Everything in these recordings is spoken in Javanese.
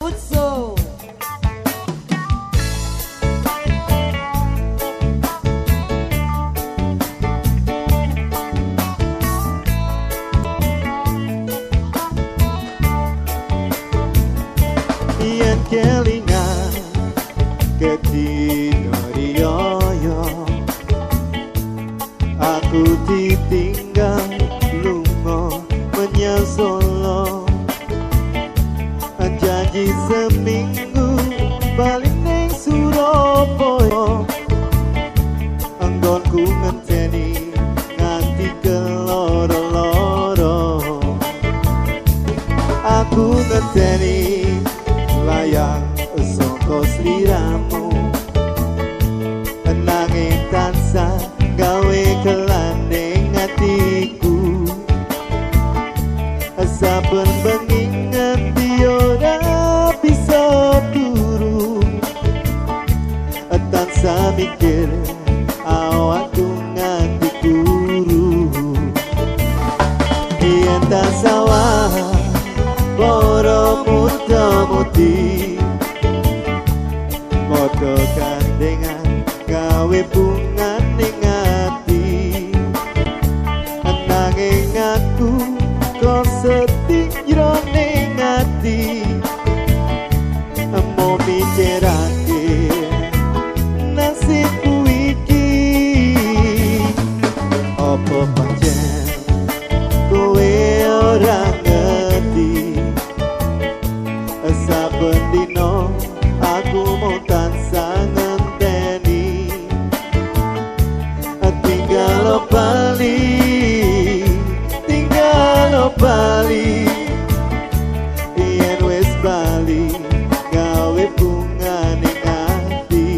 Utso. Yen kelingan ketino riyoyo, aku ditinggal lunga menyang Solo. Janji seminggu balik ning Surabaya, anggonku ngenteni nganti keloro-loro. Aku ngenteni layang saka sliramu, nanging tansah gawe kelaning atiku. Saben bengi nganti ora bisa turu, tansah mikir awakku nganti turu. Yen tansah wae para muda-mudi padha gandengan gawe bunga ning ati, nanging aku kok sedih jroning ati. Mau mikirake nasibku iki, apa pancen kowe ora ngerti. Saben dino aku mau tansah ngenteni, tinggal bali, tinggal bali. Yen wis bali gawe bunga ning ati.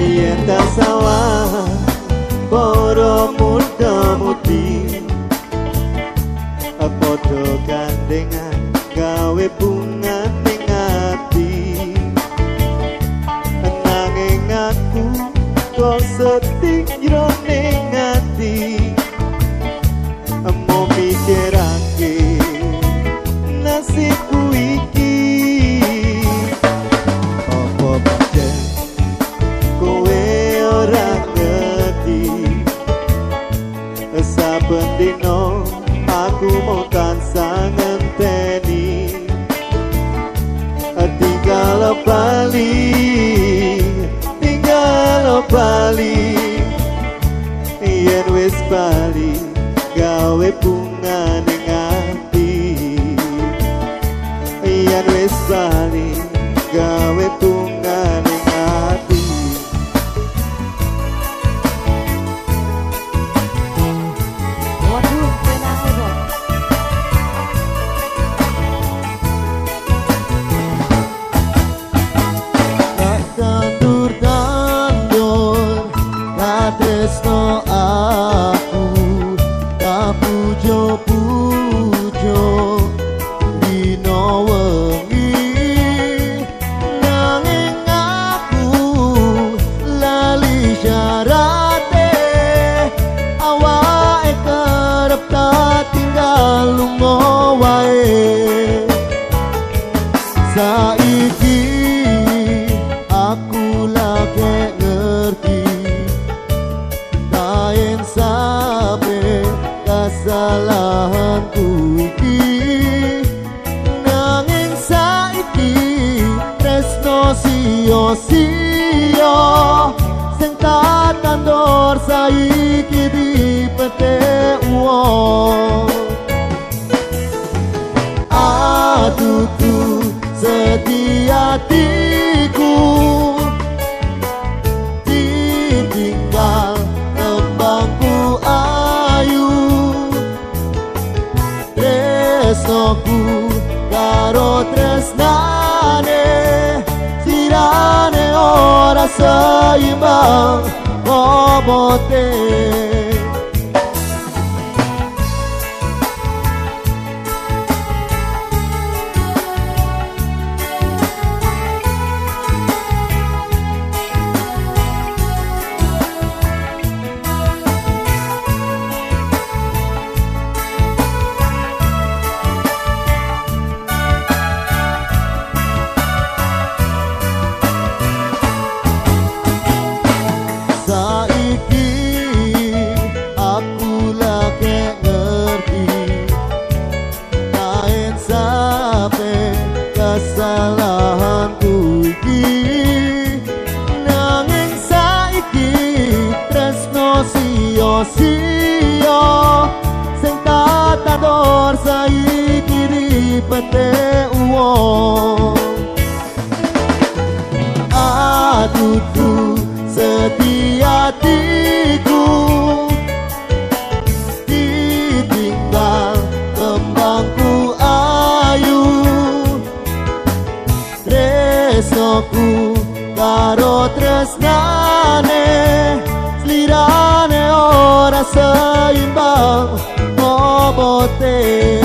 Yen tansah wae para muda-mudi padha gandengan gawe bunga ning ati, nanging aku kok sedih jroning ati. Mau mikirake nasibku iki, apa pancen kowe ora ngerti. Saben dino aku mau tansah ngenteni, tinggal bali, tinggal bali. Yen wis bali gawe bunga ning ati, yen wis bali gawe bunga ning ati. Waduh, penake kok. Tandur-tandur katresno aku, kapujo-pujo dino wengi, nanging aku lali syarate. Awake kerep tak tinggal lunga wae. Saiki aku lagi ngerti, kain sampe kesalahanku iki, nanging saiki tresno sia-sia. Sing tak tandur saiki dipetik wong. Atuku sedih hatiku ditinggal tembangku ayu. Tresnoku karo tresnane ora seimbang bobote. Kesalahanku iki nanging saiki tresno sia-sia sing tak tator saiki ripete wong. Aduh setia hatiku ditinggal kembangku ayu, tresnoku karo tresnane slirane ora seimbang bobote.